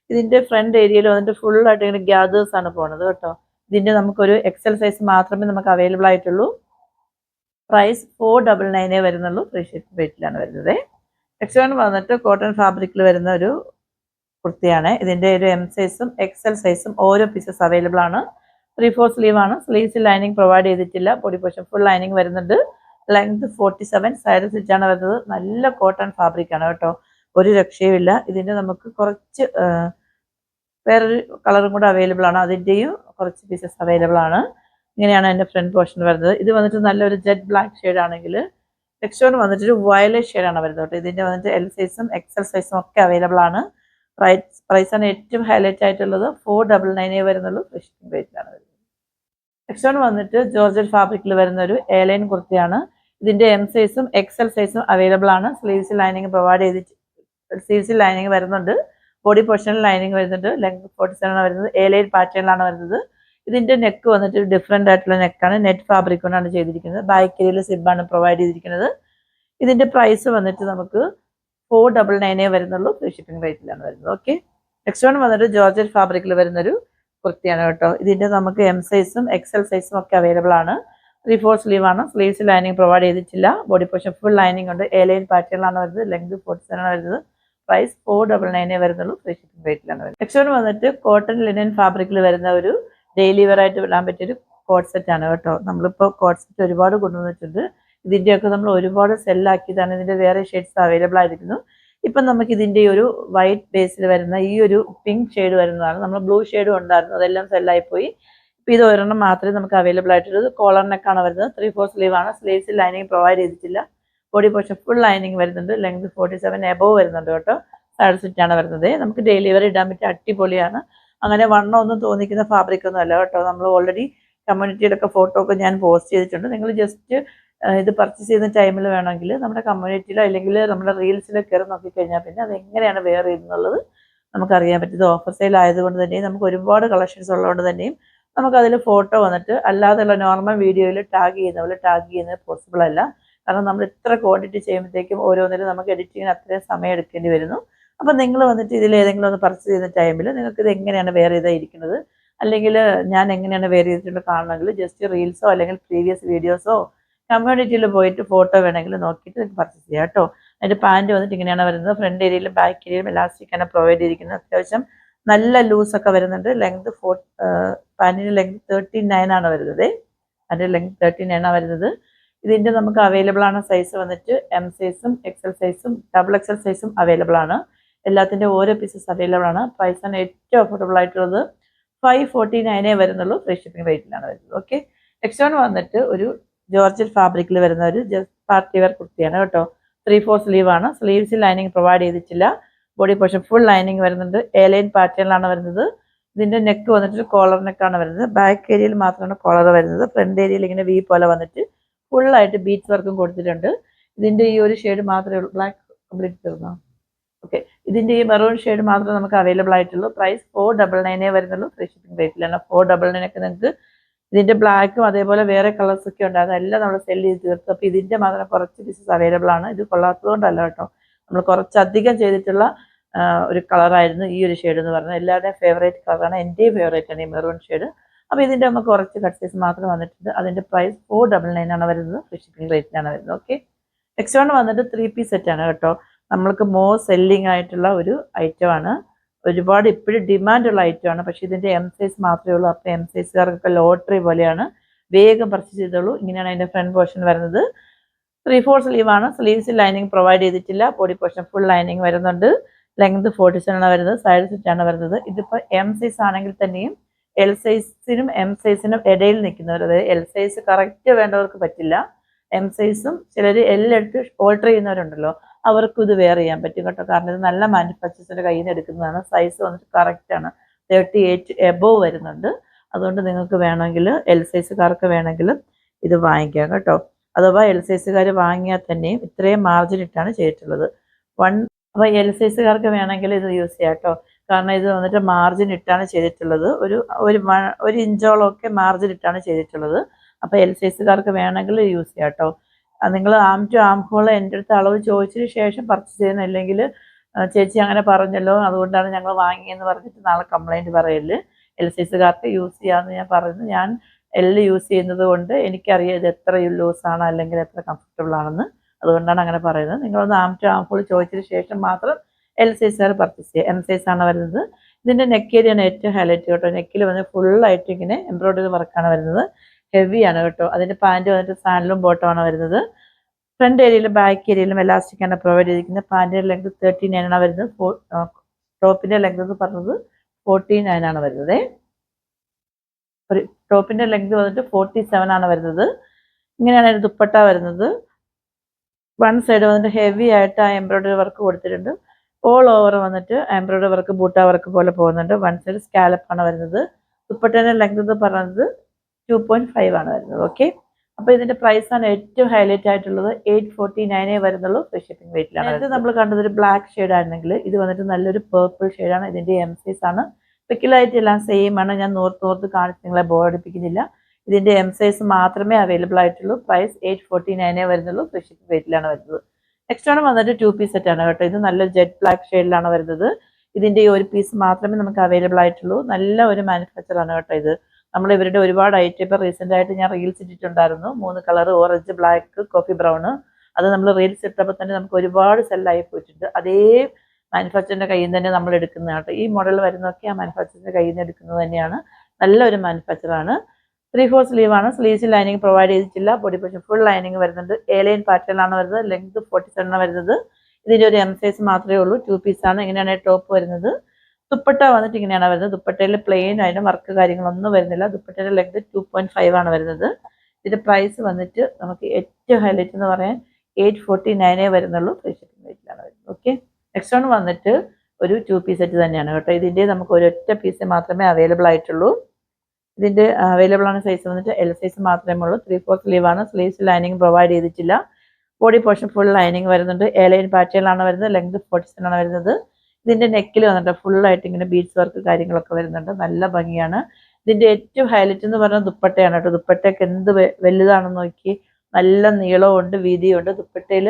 ഇതിന്റെ ഫ്രണ്ട് ഏരിയയിൽ വന്നിട്ട് ഫുൾ ആയിട്ട് ഇങ്ങനെ ഗ്യാദേഴ്സ് ആണ് പോകുന്നത് കേട്ടോ. ഇതിന്റെ നമുക്കൊരു XL സൈസ് മാത്രമേ നമുക്ക് അവൈലബിൾ ആയിട്ടുള്ളൂ. പ്രൈസ് 499 വരുന്നുള്ളൂ. ഫ്രീ ഷിപ്പിംഗ് റേറ്റിലാണ് വരുന്നത്. നെക്സ്റ്റ് വന്നിട്ട് കോട്ടൺ ഫാബ്രിക്കിൽ വരുന്ന ഒരു കുർത്തിയാണ്. ഇതിന്റെ ഒരു M സൈസും XL സൈസും ഓരോ പീസസ് അവൈലബിൾ ആണ്. 3/4 സ്ലീവ് ആണ്. സ്ലീവ്സ് ലൈനിങ് പ്രൊവൈഡ് ചെയ്തിട്ടില്ല. ബോഡി പോർഷൻ ഫുൾ ലൈനിങ് വരുന്നുണ്ട്. ലെങ്ത് 47. സൈഡ് സ്റ്റിച്ച് ആണ് വരുന്നത്. നല്ല കോട്ടൺ ഫാബ്രിക് ആണ് കേട്ടോ. ഒരു രക്ഷയുമില്ല. ഇതിന്റെ നമുക്ക് കുറച്ച് വേറൊരു കളറും കൂടെ അവൈലബിൾ ആണ്. അതിന്റെയും കുറച്ച് പീസസ് അവൈലബിൾ ആണ്. ഇങ്ങനെയാണ് അതിന്റെ ഫ്രണ്ട് പോർഷൻ വരുന്നത്. ഇത് വന്നിട്ട് നല്ലൊരു ജെറ്റ് ബ്ലാക്ക് ഷെയ്ഡ് ആണെങ്കിൽ നെക്സ്റ്റ് വന്നിട്ട് ഒരു വയലറ്റ് ഷെയ്ഡാണ് വരുന്നത് കേട്ടോ. ഇതിന്റെ വന്നിട്ട് L സൈസും XL സൈസും ഒക്കെ അവൈലബിൾ ആണ്. പ്രൈസ് ആണ് ഏറ്റവും ഹൈലൈറ്റ് ആയിട്ടുള്ളത്. 499 വരുന്നുള്ളൂ. ഫ്രീ ഷിപ്പിംഗ് റേറ്റിലാണ് വരുന്നത്. നെക്സ്റ്റ് വന്നിട്ട് ജോർജറ്റ് ഫാബ്രിക്കിൽ വരുന്ന ഒരു എലൈൻ കുർത്തിയാണ്. ഇതിന്റെ M സൈസും XL സൈസും അവൈലബിൾ ആണ്. സ്ലീവ്സ് ലൈനിങ് പ്രൊവൈഡ് ചെയ്തിട്ട് സ്ലീവ്സിൽ ലൈനിങ് വരുന്നുണ്ട്. ബോഡി പോർഷനിൽ ലൈനിങ് വരുന്നുണ്ട്. ലെങ്ത് 47 ആണ് വരുന്നത്. എലൈൻ പാറ്റേണിലാണ് വരുന്നത്. ഇതിന്റെ നെക്ക് വന്നിട്ട് ഡിഫറെന്റ് ആയിട്ടുള്ള നെക്കാണ്. നെറ്റ് ഫാബ്രിക് കൊണ്ടാണ് ചെയ്തിരിക്കുന്നത്. ബാക്കിൽ സിബാണ് പ്രൊവൈഡ് ചെയ്തിരിക്കുന്നത്. ഇതിന്റെ പ്രൈസ് വന്നിട്ട് നമുക്ക് 499 വരുന്നുള്ളൂ. ഫ്രീ ഷിപ്പിംഗ് റേറ്റിലാണ് വരുന്നത്. ഓക്കെ. നെക്സ്റ്റ് വന്നിട്ട് ജോർജറ്റ് ഫാബ്രിക്കിൽ വരുന്നൊരു കുർത്തിയാണ് കേട്ടോ. ഇതിന്റെ നമുക്ക് M സൈസും XL സൈസും ഒക്കെ അവൈലബിൾ ആണ്. 3/4 സ്ലീവ് ആണ്. സ്ലീവ്സ് ലൈനിങ് പ്രൊവൈഡ് ചെയ്തിട്ടില്ല. ബോഡി പോർഷൻ ഫുൾ ലൈനിങ് ഉണ്ട്. എലൈൻ പാറ്റേണിലാണ് വരുന്നത്. ലെങ്ത് 47 ആണ് വരുന്നത്. പ്രൈസ് 499 വരുന്നുള്ളൂ. ഫ്രീ ഷിപ്പിംഗ് റേറ്റിലാണ് വരുന്നത്. നെക്സ്റ്റ് വന്നിട്ട് കോട്ടൺ ലിനൻ ഫാബ്രിക്കിൽ വരുന്ന ഒരു ഡെയിലി വെയർ ആയിട്ട് ഇടാൻ പറ്റിയൊരു കോട്ട് സെറ്റ് ആണ് കേട്ടോ. നമ്മളിപ്പോൾ കോട്ട് സെറ്റ് ഒരുപാട് കൊണ്ടുവന്നിട്ടുണ്ട്. ഇതിന്റെയൊക്കെ നമ്മൾ ഒരുപാട് സെല്ലാക്കിയതാണ്. ഇതിന്റെ വേറെ ഷെയ്ഡ്സ് അവൈലബിൾ ആയിരിക്കുന്നു. ഇപ്പം നമുക്ക് ഇതിന്റെ ഒരു വൈറ്റ് ബേസിൽ വരുന്ന ഈ ഒരു പിങ്ക് ഷെയ്ഡ് വരുന്നതാണ്. നമ്മൾ ബ്ലൂ ഷെയ്ഡും ഉണ്ടായിരുന്നു. അതെല്ലാം സെല്ലായി പോയി. ഇപ്പം ഇത് ഒരെണ്ണം മാത്രമേ നമുക്ക് അവൈലബിൾ ആയിട്ടുള്ളത്. കോളർ നെക്കാണ് വരുന്നത്. 3/4 സ്ലീവ് ആണ്. സ്ലീവ്സിൽ ലൈനിങ് പ്രൊവൈഡ് ചെയ്തിട്ടില്ല. ബോഡി പോർഷൻ ഫുൾ ലൈനിങ് വരുന്നുണ്ട്. ലെങ്ത് 47 എബോവ് വരുന്നുണ്ട് കേട്ടോ. സൈഡ് സെറ്റ് ആണ് വരുന്നത്. നമുക്ക് ഡെയിലി വെയർ ഇടാൻ പറ്റിയ അടിപൊളിയാണ്. അങ്ങനെ വണ്ണം ഒന്നും തോന്നിക്കുന്ന ഫാബ്രിക് ഒന്നും അല്ല കേട്ടോ. നമ്മൾ ഓൾറെഡി കമ്മ്യൂണിറ്റിയിലൊക്കെ ഫോട്ടോ ഒക്കെ ഞാൻ പോസ്റ്റ് ചെയ്തിട്ടുണ്ട്. നിങ്ങൾ ജസ്റ്റ് ഇത് പർച്ചേസ് ചെയ്യുന്ന ടൈമിൽ വേണമെങ്കിൽ നമ്മുടെ കമ്മ്യൂണിറ്റിയിലോ അല്ലെങ്കിൽ നമ്മുടെ റീൽസിലോ കയറി നോക്കിക്കഴിഞ്ഞാൽ പിന്നെ അത് എങ്ങനെയാണ് വെയർ ചെയ്യുന്നുള്ളത് നമുക്കറിയാൻ പറ്റും. ഇത് ഓഫർ സെയിൽ ആയതുകൊണ്ട് തന്നെയും നമുക്ക് ഒരുപാട് കളക്ഷൻസ് ഉള്ളതുകൊണ്ട് തന്നെയും നമുക്കതിൽ ഫോട്ടോ വന്നിട്ട് അല്ലാതെയുള്ള നോർമൽ വീഡിയോയിൽ ടാഗ് ചെയ്യുന്നത് പോസിബിൾ അല്ല. കാരണം നമ്മൾ ഇത്ര ക്വാണ്ടിറ്റി ചെയ്യുമ്പോഴത്തേക്കും ഓരോന്നിലും നമുക്ക് എഡിറ്റിങ്ങിന് അത്രയും സമയം എടുക്കേണ്ടി വരുന്നു. അപ്പം നിങ്ങൾ വന്നിട്ട് ഇതിൽ ഏതെങ്കിലും ഒന്ന് പർച്ചേസ് ചെയ്യുന്ന ടൈമിൽ നിങ്ങൾക്ക് ഇത് എങ്ങനെയാണ് വെയർ ചെയ്തിരിക്കുന്നത് അല്ലെങ്കിൽ ഞാൻ എങ്ങനെയാണ് വെയർ ചെയ്തിട്ടുണ്ട് കാണണമെങ്കിൽ ജസ്റ്റ് റീൽസോ അല്ലെങ്കിൽ പ്രീവിയസ് വീഡിയോസോ കമ്മ്യൂണിറ്റിയിൽ പോയിട്ട് ഫോട്ടോ വേണമെങ്കിൽ നോക്കിയിട്ട് നിങ്ങൾക്ക് പർച്ചേസ് ചെയ്യാം കേട്ടോ. അതിൻ്റെ പാൻറ്റ് വന്നിട്ട് ഇങ്ങനെയാണ് വരുന്നത്. ഫ്രണ്ട് ഏരിയയിലും ബാക്ക് ഏരിയയിലും ഇലാസ്റ്റിക്കാണ് പ്രൊവൈഡ് ചെയ്തിരിക്കുന്നത്. അത്യാവശ്യം നല്ല ലൂസൊക്കെ വരുന്നുണ്ട്. ലെങ്ത് പാൻറ്റിന് ലെങ്ത് 39 ആണ് വരുന്നത്. അതിൻ്റെ ലെങ്ത് 39 ആണ് വരുന്നത്. ഇതിൻ്റെ നമുക്ക് അവൈലബിൾ ആണ് സൈസ് വന്നിട്ട് M സൈസും XL സൈസും XXL സൈസും അവൈലബിൾ ആണ്. എല്ലാത്തിൻ്റെ ഓരോ പീസസ് അവൈലബിൾ ആണ്. പ്രൈസാണ് ഏറ്റവും അഫോർഡബിൾ ആയിട്ടുള്ളത്. 549 വരുന്നുള്ളൂ. ഫ്രീ ഷിപ്പിംഗ് റേറ്റിലാണ് വരുന്നത്. ഓക്കെ. നെക്സ്റ്റ് വന്നിട്ട് ഒരു ജോർജറ്റ് ഫാബ്രിക്കിൽ വരുന്ന ഒരു പാർട്ടി വെയർ കുർത്തിയാണ് കേട്ടോ. 3/4 സ്ലീവ് ആണ്. സ്ലീവ്സിൽ ലൈനിങ് പ്രൊവൈഡ് ചെയ്തിട്ടില്ല. ബോഡി പോർഷൻ ഫുൾ ലൈനിങ് വരുന്നുണ്ട്. എ ലൈൻ പാറ്റേണിലാണ് വരുന്നത്. ഇതിൻ്റെ നെക്ക് വന്നിട്ട് കോളർ നെക്കാണ് വരുന്നത്. ബാക്ക് ഏരിയയിൽ മാത്രമാണ് കോളർ വരുന്നത്. ഫ്രണ്ട് ഏരിയയിൽ ഇങ്ങനെ വി പോലെ വന്നിട്ട് ഫുള്ളായിട്ട് ബീച്ച് വർക്കും കൊടുത്തിട്ടുണ്ട്. ഇതിൻ്റെ ഈ ഒരു ഷെയ്ഡ് മാത്രമേ ഉള്ളൂ. ബ്ലാക്ക് കംപ്ലീറ്റ് തീർന്നോ? ഓക്കെ, ഇതിൻ്റെ ഈ മെറൂൺ ഷെയ്ഡ് മാത്രമേ നമുക്ക് അവൈലബിൾ ആയിട്ടുള്ളൂ. പ്രൈസ് 499 വരുന്നുള്ളൂ. Free shipping റേറ്റിലാണ്. 499 ഒക്കെ നിങ്ങൾക്ക് ഇതിൻ്റെ ബ്ലാക്കും അതേപോലെ വേറെ കളേഴ്സ് ഒക്കെ ഉണ്ട്. അതെല്ലാം നമ്മൾ സെല് ചെയ്ത് തീർത്തു. അപ്പോൾ ഇതിൻ്റെ മാത്രം കുറച്ച് പീസസ് അവൈലബിൾ ആണ്. ഇത് കൊള്ളാത്തതുകൊണ്ടല്ല കേട്ടോ, നമ്മൾ കുറച്ചധികം ചെയ്തിട്ടുള്ള ഒരു കളറായിരുന്നു ഈ ഒരു ഷെയ്ഡ് എന്ന് പറഞ്ഞാൽ. എല്ലാവരുടെയും ഫേവറേറ്റ് കളറാണ്, എൻ്റെയും ഫേവറേറ്റ് ആണ് ഈ മെറൂൺ ഷെയ്ഡ്. അപ്പോൾ ഇതിൻ്റെ നമുക്ക് കുറച്ച് കട്ട് പീസ് മാത്രം വന്നിട്ടുണ്ട്. അതിൻ്റെ പ്രൈസ് 499 ആണ് വരുന്നത്. ഫ്രീ ഷിപ്പിംഗ് റേറ്റിലാണ് വരുന്നത്. ഓക്കെ, നെക്സ്റ്റ് വൺ വന്നിട്ട് 3 പീസ് സെറ്റാണ് കേട്ടോ. നമ്മൾക്ക് സെല്ലിംഗ് ആയിട്ടുള്ള ഒരു ഐറ്റമാണ്. ഒരുപാട് ഇപ്പോഴും ഡിമാൻഡുള്ള ഐറ്റമാണ്. പക്ഷേ ഇതിൻ്റെ എം സൈസ് മാത്രമേ ഉള്ളൂ. അപ്പോൾ എം സൈസുകാർക്കൊക്കെ ലോട്ടറി പോലെയാണ്. വേഗം പർച്ചേസ് ചെയ്തോളൂ. ഇങ്ങനെയാണ് അതിൻ്റെ ഫ്രണ്ട് പോർഷൻ വരുന്നത്. 3/4 സ്ലീവാണ്. സ്ലീവ്സിൽ ലൈനിങ് പ്രൊവൈഡ് ചെയ്തിട്ടില്ല. ബോഡി പോർഷൻ ഫുൾ ലൈനിങ് വരുന്നുണ്ട്. ലെങ്ത് 47 ആണ് വരുന്നത്. സൈഡ് സെറ്റാണ് വരുന്നത്. ഇതിപ്പോൾ എം സൈസ് ആണെങ്കിൽ തന്നെയും എൽ സൈസിനും എം സൈസിനും ഇടയിൽ നിൽക്കുന്നവർ, അതായത് എൽ സൈസ് കറക്റ്റ് വേണ്ടവർക്ക് പറ്റില്ല. എം സൈസും ചിലർ എൽ എടുത്ത് ഓൾട്ടർ ചെയ്യുന്നവരുണ്ടല്ലോ, അവർക്കും ഇത് വെയർ ചെയ്യാൻ പറ്റും കേട്ടോ. കാരണം ഇത് നല്ല മാനുഫാക്ചേഴ്സിൻ്റെ കയ്യിൽ നിന്ന് എടുക്കുന്നതാണ്. സൈസ് വന്നിട്ട് കറക്റ്റാണ്. 38 എബോവ് വരുന്നുണ്ട്. അതുകൊണ്ട് നിങ്ങൾക്ക് വേണമെങ്കിൽ എൽ സൈസുകാർക്ക് വേണമെങ്കിൽ ഇത് വാങ്ങിക്കാം കേട്ടോ. അഥവാ എൽ സൈസുകാർ വാങ്ങിയാൽ തന്നെയും ഇത്രയും മാർജിൻ ഇട്ടാണ് ചെയ്തിട്ടുള്ളത്. അപ്പോൾ എൽ സൈസുകാർക്ക് വേണമെങ്കിൽ ഇത് യൂസ് ചെയ്യാം കേട്ടോ. കാരണം ഇത് വന്നിട്ട് മാർജിൻ ഇട്ടാണ് ചെയ്തിട്ടുള്ളത്. ഒരു ഇഞ്ചോളമൊക്കെ മാർജിൻ ഇട്ടാണ് ചെയ്തിട്ടുള്ളത്. അപ്പോൾ എൽ സൈസുകാർക്ക് വേണമെങ്കിൽ യൂസ് ചെയ്യാം കേട്ടോ. നിങ്ങൾ ആം ടു ആം ഹോൾ എൻ്റെ അടുത്ത് അളവ് ചോദിച്ചതിന് ശേഷം പർച്ചേസ് ചെയ്യുന്ന, അല്ലെങ്കിൽ ചേച്ചി അങ്ങനെ പറഞ്ഞല്ലോ അതുകൊണ്ടാണ് ഞങ്ങൾ വാങ്ങിയെന്ന് പറഞ്ഞിട്ട് നാളെ കംപ്ലൈൻറ്റ് പറയല്. എൽ സൈസുകാർക്ക് യൂസ് ചെയ്യാമെന്ന് ഞാൻ പറഞ്ഞു. ഞാൻ എൽ യൂസ് ചെയ്യുന്നത് കൊണ്ട് എനിക്കറിയാം ഇത് എത്ര ലൂസാണ് അല്ലെങ്കിൽ എത്ര കംഫർട്ടബിൾ ആണെന്ന്. അതുകൊണ്ടാണ് അങ്ങനെ പറയുന്നത്. നിങ്ങളൊന്ന് ആം ടു ആം ഹോൾ ചോദിച്ചതിന് ശേഷം മാത്രം എൽ സൈസുകാർ പർച്ചേസ് ചെയ്യുക. എം സൈസാണ് വരുന്നത്. ഇതിൻ്റെ നെക്ക് ഏരിയയാണ് ഏറ്റവും ഹൈലൈറ്റ് കേട്ടോ. നെക്കിൽ വന്ന് ഫുള്ളായിട്ട് ഇങ്ങനെ എംബ്രോയ്ഡറി വർക്കാണ് വരുന്നത്. ഹെവിയാണ് കേട്ടോ. അതിൻ്റെ പാൻറ്റ് വന്നിട്ട് സാൻഡലും ബോട്ടമാണ് വരുന്നത്. ഫ്രണ്ട് ഏരിയയിലും ബാക്ക് ഏരിയയിലും എലാസ്റ്റിക്കാണ് പ്രൊവൈഡ് ചെയ്തിരിക്കുന്നത്. പാൻറ്റിൻ്റെ ലെങ്ത് 39 ആണ് വരുന്നത്. ടോപ്പിൻ്റെ ലെങ്ത് എന്ന് പറഞ്ഞത് 49 ആണ് വരുന്നത്. ഒരു ടോപ്പിൻ്റെ ലെങ്ത് വന്നിട്ട് 47 ആണ് വരുന്നത്. ഇങ്ങനെയാണ് അതിൻ്റെ ദുപ്പട്ട വരുന്നത്. വൺ സൈഡ് വന്നിട്ട് ഹെവി ആയിട്ട് ആ എംബ്രോയ്ഡറി വർക്ക് കൊടുത്തിട്ടുണ്ട്. ഓൾ ഓവർ വന്നിട്ട് എംബ്രോയ്ഡറി വർക്ക് ബൂട്ട വർക്ക് പോലെ പോകുന്നുണ്ട്. വൺ സൈഡ് സ്കാലപ്പാണ് വരുന്നത്. ദുപ്പട്ടേൻ്റെ ലെങ്ത് എന്ന് പറയുന്നത് 2.5 ആണ് വരുന്നത്. ഓക്കെ, അപ്പോൾ ഇതിൻ്റെ പ്രൈസാണ് ഏറ്റവും ഹൈലൈറ്റ് ആയിട്ടുള്ളത്. 849 വരുന്നുള്ളൂ. ഫ്രീ ഷിപ്പിംഗ് റേറ്റിലാണ്. ഇത് നമ്മൾ കണ്ടത് ഒരു ബ്ലാക്ക് ഷെയ്ഡ് ആയിരുന്നെങ്കിൽ ഇത് വന്നിട്ട് നല്ലൊരു പേർപ്പിൾ ഷെയ്ഡാണ്. ഇതിൻ്റെ എം സൈസ് ആണ്. പിക്കിലായിട്ട് എല്ലാം സെയിം ആണ്. ഞാൻ നോർത്ത് കാണിച്ച് നിങ്ങളെ ബോറടിപ്പിക്കുന്നില്ല. ഇതിൻ്റെ എം സൈസ് മാത്രമേ അവൈലബിൾ ആയിട്ടുള്ളൂ. പ്രൈസ് 849 വരുന്നുള്ളൂ. ഫ്രീ ഷിപ്പിംഗ് റേറ്റിലാണ് വരുന്നത്. നെക്സ്റ്റ് ആണ് വന്നിട്ട് 2 പീസ് സെറ്റാണ് കേട്ടോ. ഇത് നല്ലൊരു ജെറ്റ് ബ്ലാക്ക് ഷെയ്ഡിലാണ് വരുന്നത്. ഇതിൻ്റെ ഈ ഒരു പീസ് മാത്രമേ നമുക്ക് അവൈലബിൾ ആയിട്ടുള്ളൂ. നല്ല ഒരു മാനുഫാക്ചറാണ് കേട്ടോ ഇത്. നമ്മൾ ഇവരുടെ ഒരുപാട് ഐറ്റം ഇപ്പോൾ റീസെൻ്റ് ആയിട്ട് ഞാൻ റീൽസ് ഇട്ടിട്ടുണ്ടായിരുന്നു. 3 colour, orange, black, coffee brown. അത് നമ്മൾ റീൽസ് ഇട്ടപ്പോൾ തന്നെ നമുക്ക് ഒരുപാട് സെല്ലായി പോയിട്ടുണ്ട്. അതേ മാനുഫാക്ചറിൻ്റെ കയ്യിൽ നിന്ന് തന്നെ നമ്മൾ എടുക്കുന്നത് കേട്ടോ. ഈ മോഡൽ വരുന്നതൊക്കെ ആ മാനുഫാക്ചറിൻ്റെ കയ്യിൽ നിന്ന് എടുക്കുന്നത് തന്നെയാണ്. നല്ലൊരു മാനുഫാക്ചറാണ്. 3/4 സ്ലീവാണ്. സ്ലീവ്സിൽ ലൈനിങ് പ്രൊവൈഡ് ചെയ്തിട്ടില്ല. ബോഡി പോർഷൻ ഫുൾ ലൈനിങ് വരുന്നുണ്ട്. എ ലൈൻ പാറ്റേണിലാണ് വരുന്നത്. ലെങ്ത് 47 ആണ് വരുന്നത്. ഇതിൻ്റെ ഒരു എം സൈസ് മാത്രമേ ഉള്ളൂ. 2 പീസാണ്. ഇങ്ങനെയാണ് ടോപ്പ് വരുന്നത്. ദുപ്പട്ട വന്നിട്ട് ഇങ്ങനെയാണ് വരുന്നത്. ദുപ്പട്ടയിൽ പ്ലെയിൻ അതിന് വർക്ക് കാര്യങ്ങളൊന്നും വരുന്നില്ല. ദുപ്പട്ടയുടെ ലെങ്ത് 2.5 ആണ് വരുന്നത്. ഇതിൻ്റെ പ്രൈസ് വന്നിട്ട് നമുക്ക് ഏറ്റവും ഹൈലൈറ്റ് എന്ന് പറയാൻ 849 വരുന്നുള്ളൂ. ഫ്രീ ഷിപ്പിംഗ് റേറ്റിലാണ് വരുന്നത്. ഓക്കെ, നെക്സ്റ്റ് വൺ വന്നിട്ട് ഒരു 2 പീസ് സെറ്റ് തന്നെയാണ് കേട്ടോ. ഇതിൻ്റെ നമുക്ക് ഒരൊറ്റ പീസ് മാത്രമേ അവൈലബിൾ ആയിട്ടുള്ളൂ. ഇതിൻ്റെ അവൈലബിൾ ആണ് സൈസ് വന്നിട്ട് എൽ സൈസ് മാത്രമേ ഉള്ളൂ. 3/4 സ്ലീവാണ്. സ്ലീവ്സ് ലൈനിങ് പ്രൊവൈഡ് ചെയ്തിട്ടില്ല. ബോഡി പോർഷൻ ഫുൾ ലൈനിങ് വരുന്നുണ്ട്. എ ലൈൻ പാറ്റേണിലാണ് വരുന്നത്. ലെങ്ത് 47 ആണ് വരുന്നത്. ഇതിൻ്റെ നെക്കിൽ വന്നിട്ട് ഫുള്ളായിട്ട് ഇങ്ങനെ ബീഡ്സ് വർക്ക് കാര്യങ്ങളൊക്കെ വരുന്നുണ്ട്. നല്ല ഭംഗിയാണ്. ഇതിൻ്റെ ഏറ്റവും ഹൈലൈറ്റ് എന്ന് പറഞ്ഞാൽ ദുപ്പട്ടയാണ് കേട്ടോ. ദുപ്പട്ടയൊക്കെ എന്ത് വലുതാണെന്ന് നോക്കി. നല്ല നീളമുണ്ട്, വീതിയുണ്ട്. ദുപ്പട്ടയിൽ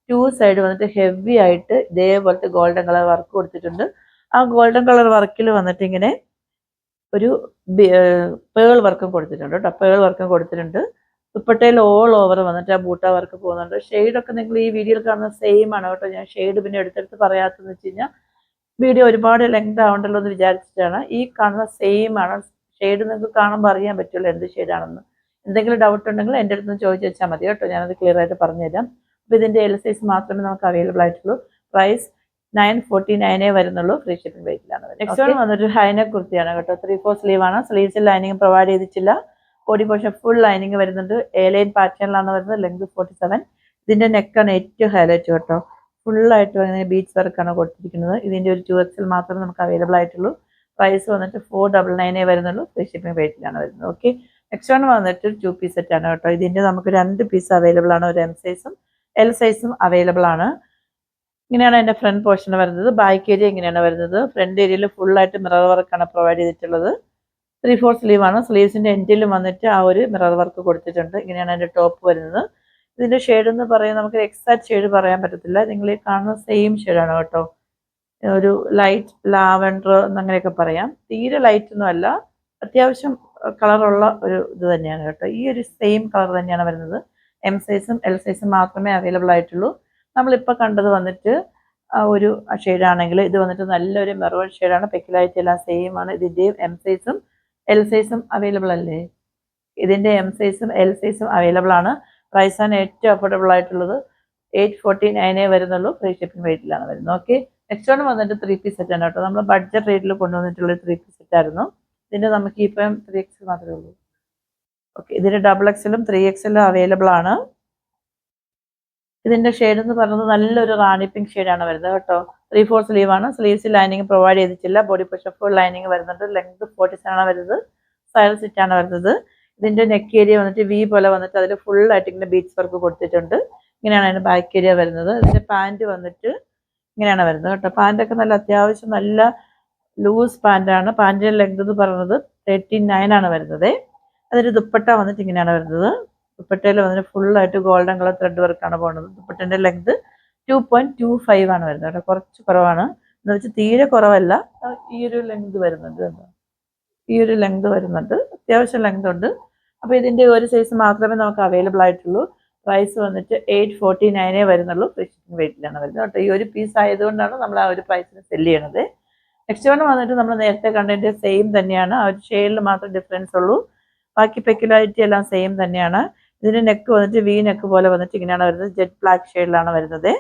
2 സൈഡ് വന്നിട്ട് ഹെവി ആയിട്ട് ഇതേപോലത്തെ ഗോൾഡൻ കളർ വർക്ക് കൊടുത്തിട്ടുണ്ട്. ആ ഗോൾഡൻ കളർ വർക്കിൽ വന്നിട്ട് ഇങ്ങനെ ഒരു പേൾ വർക്കും കൊടുത്തിട്ടുണ്ട് കേട്ടോ. പേൾ വർക്കും കൊടുത്തിട്ടുണ്ട്. ദുപ്പട്ടയിൽ ഓൾ ഓവർ വന്നിട്ട് ആ ബൂട്ട വർക്ക് പോകുന്നുണ്ട്. ഷെയ്ഡൊക്കെ നിങ്ങൾ ഈ വീഡിയോയിൽ കാണുന്ന സെയിം ആണ് കേട്ടോ. ഞാൻ ഷെയ്ഡ് പിന്നെ എടുത്തെടുത്ത് പറയാത്തതെന്ന് വെച്ച് കഴിഞ്ഞാൽ വീഡിയോ ഒരുപാട് ലെങ്ത് ആവണ്ടല്ലോ എന്ന് വിചാരിച്ചിട്ടാണ്. ഈ കാണുന്ന സെയിം ആണ്. ഷെയ്ഡ് നിങ്ങൾക്ക് കാണുമ്പോൾ അറിയാൻ പറ്റുമല്ലോ എന്ത് ഷെയ്ഡാണെന്ന്. എന്തെങ്കിലും ഡൗട്ട് ഉണ്ടെങ്കിൽ എൻ്റെ അടുത്ത് നിന്ന് ചോദിച്ചു വെച്ചാൽ മതി കേട്ടോ. ഞാനത് ക്ലിയർ ആയിട്ട് പറഞ്ഞുതരാം. അപ്പോൾ ഇതിൻ്റെ എൽ സൈസ് മാത്രമേ നമുക്ക് അവൈലബിൾ ആയിട്ടുള്ളൂ. പ്രൈസ് 949 വരുന്നുള്ളൂ. ഫ്രീ ഷിപ്പിംഗ് റേറ്റിലാണ്. നെക്സ്റ്റ് വൺ വന്നിട്ട് ഹൈനെക്ക് കുർത്തിയാണ് കേട്ടോ. 3/4 സ്ലീവാണ്. സ്ലീവ്സിൽ ലൈനിങ് പ്രൊവൈഡ് ചെയ്തിട്ടില്ല. ബോഡി പോർഷൻ ഫുൾ ലൈനിങ് വരുന്നുണ്ട്. എ ലൈൻ പാറ്റേണിലാണ് വരുന്നത്. ലെങ്ത് 47. ഇതിൻ്റെ നെക്കാണ് ഏറ്റവും ഹൈലൈറ്റ് കേട്ടോ. ഫുള്ളായിട്ട് അങ്ങനെ ബീച്ച് വർക്കാണ് കൊടുത്തിരിക്കുന്നത്. ഇതിൻ്റെ ഒരു 2XL മാത്രമേ നമുക്ക് അവൈലബിൾ ആയിട്ടുള്ളൂ. പ്രൈസ് വന്നിട്ട് 499 വരുന്നുള്ളൂ. ഫ്രീ ഷിപ്പിംഗ് റേറ്റിലാണ് വരുന്നത്. ഓക്കെ, നെക്സ്റ്റ് വൺ വന്നിട്ട് 2 പീസ് സെറ്റാണ് കേട്ടോ. ഇതിൻ്റെ നമുക്ക് 2 പീസ് അവൈലബിൾ ആണ്. ഒരു M സൈസും L സൈസും അവൈലബിൾ ആണ്. ഇങ്ങനെയാണ് അതിൻ്റെ ഫ്രണ്ട് പോർഷൻ വരുന്നത്. ബാക്ക് ഏരിയ ഇങ്ങനെയാണ് വരുന്നത്. ഫ്രണ്ട് ഏരിയയിൽ ഫുള്ളായിട്ട് മിറർ വർക്കാണ് പ്രൊവൈഡ് ചെയ്തിട്ടുള്ളത്. 3/4 സ്ലീവ് ആണ്. സ്ലീവ്സിൻ്റെ എൻഡിലും വന്നിട്ട് ആ ഒരു മിറർ വർക്ക് കൊടുത്തിട്ടുണ്ട്. ഇങ്ങനെയാണ് അതിൻ്റെ ടോപ്പ് വരുന്നത്. ഇതിൻ്റെ ഷെയ്ഡ് എന്ന് പറയാൻ നമുക്ക് എക്സാക്ട് ഷെയ്ഡ് പറയാൻ പറ്റത്തില്ല. നിങ്ങൾ ഈ കാണുന്ന സെയിം ഷെയ്ഡാണ് കേട്ടോ. ഒരു ലൈറ്റ് ലാവൻഡർ എന്നങ്ങനെയൊക്കെ പറയാം. തീരെ ലൈറ്റ് ഒന്നും അല്ല, അത്യാവശ്യം കളറുള്ള ഒരു ഇത് തന്നെയാണ് കേട്ടോ. ഈ ഒരു സെയിം കളർ തന്നെയാണ് വരുന്നത്. M സൈസും L സൈസും മാത്രമേ അവൈലബിൾ ആയിട്ടുള്ളൂ. നമ്മളിപ്പോൾ കണ്ടത് വന്നിട്ട് ഒരു ഷെയ്ഡാണെങ്കിൽ ഇത് വന്നിട്ട് നല്ലൊരു മെറൂൺ ഷെയ്ഡാണ്. പെക്കിലായിട്ട് എല്ലാം സെയിം ആണ്. ഇതിൻ്റെയും M സൈസും L സൈസും അവൈലബിൾ അല്ലേ? ഇതിൻ്റെ M സൈസും L സൈസും അവൈലബിൾ ആണ്. പ്രൈസാണ് ഏറ്റവും അഫോർഡബിൾ ആയിട്ടുള്ളത്. 849 വരുന്നുള്ളൂ. ഫ്രീ ഷിപ്പിംഗ് റേറ്റിലാണ് വരുന്നത്. ഓക്കെ, നെക്സ്റ്റ് വൺ വന്നിട്ട് 3 പീസ് സെറ്റ് ആണ് കേട്ടോ. നമ്മൾ ബഡ്ജറ്റ് റേറ്റിൽ കൊണ്ടുവന്നിട്ടുള്ള 3 പീസ് സെറ്റ് ആയിരുന്നു. ഇതിൻ്റെ നമുക്ക് ഇപ്പം 3XL മാത്രമേ ഉള്ളൂ. ഓക്കെ, ഇതിൻ്റെ XXL 3XL അവൈലബിൾ ആണ്. ഇതിൻ്റെ ഷെയ്ഡ് എന്ന് പറയുന്നത് നല്ലൊരു റാണി പിങ്ക് ഷെയ്ഡാണ് വരുന്നത് കേട്ടോ. 3/4 സ്ലീവ് ആണ്. സ്ലീവ്സ് ലൈനിങ് പ്രൊവൈഡ് ചെയ്തിട്ടില്ല. ബോഡി പോർഷൻ ഫുൾ ലൈനിങ് വരുന്നുണ്ട്. ലെങ്ത് 47 ആണ് വരുന്നത്. സൈഡ് സിറ്റ് ആണ് വരുന്നത്. ഇതിൻ്റെ നെക്ക് ഏരിയ വന്നിട്ട് V പോലെ വന്നിട്ട് അതിൽ ഫുൾ ആയിട്ട് ഇങ്ങനെ ബീച്ച് വർക്ക് കൊടുത്തിട്ടുണ്ട്. ഇങ്ങനെയാണ് അതിൻ്റെ ബാക്ക് ഏരിയ വരുന്നത്. ഇതിൻ്റെ പാൻറ് വന്നിട്ട് ഇങ്ങനെയാണ് വരുന്നത് കേട്ടോ. പാൻറ്റൊക്കെ നല്ല അത്യാവശ്യം നല്ല ലൂസ് പാൻറ്റാണ്. പാൻറ്റിൻ്റെ ലെങ്ത് എന്ന് പറയുന്നത് 39 ആണ് വരുന്നത്. അതിൻ്റെ ദുപ്പട്ട വന്നിട്ട് ഇങ്ങനെയാണ് വരുന്നത്. ദുപ്പട്ടയിൽ വന്നിട്ട് ഫുള്ളായിട്ട് ഗോൾഡൻ കളർ ത്രെഡ് വർക്കാണ് പോകുന്നത്. ദുപ്പട്ടൻ്റെ ലെങ്ത് 2.25 ആണ് വരുന്നത് കേട്ടോ. കുറച്ച് കുറവാണ് എന്ന് വെച്ചാൽ തീരെ കുറവല്ല. ഈ ഒരു ലെങ്ത് വരുന്നുണ്ട്. ഈ ഒരു ലെങ്ത് വരുന്നുണ്ട്. അത്യാവശ്യം ലെങ്ത് ഉണ്ട്. അപ്പോൾ ഇതിൻ്റെ ഒരു സൈസ് മാത്രമേ നമുക്ക് അവൈലബിൾ ആയിട്ടുള്ളൂ. പ്രൈസ് വന്നിട്ട് 849 വരുന്നുള്ളൂ. ഫ്രീ ഷിപ്പിംഗ് റേറ്റിലാണ് വരുന്നത് കേട്ടോ. ഈ ഒരു പീസ് ആയതുകൊണ്ടാണ് നമ്മൾ ആ ഒരു പ്രൈസിന് സെല് ചെയ്യണത്. നെക്സ്റ്റ് വൺ വന്നിട്ട് നമ്മൾ നേരത്തെ കണ്ടതിൻ്റെ സെയിം തന്നെയാണ്. ആ ഒരു ഷെയ്ഡിൽ മാത്രം ഡിഫറൻസ് ഉള്ളൂ. ബാക്കി പെക്യുലാരിറ്റി എല്ലാം സെയിം തന്നെയാണ്. ഇതിൻ്റെ നെക്ക് വന്നിട്ട് V നെക്ക് പോലെ വന്നിട്ട് ഇങ്ങനെയാണ് വരുന്നത്. ജെറ്റ് ബ്ലാക്ക് ഷെയ്ഡിലാണ് വരുന്നത്.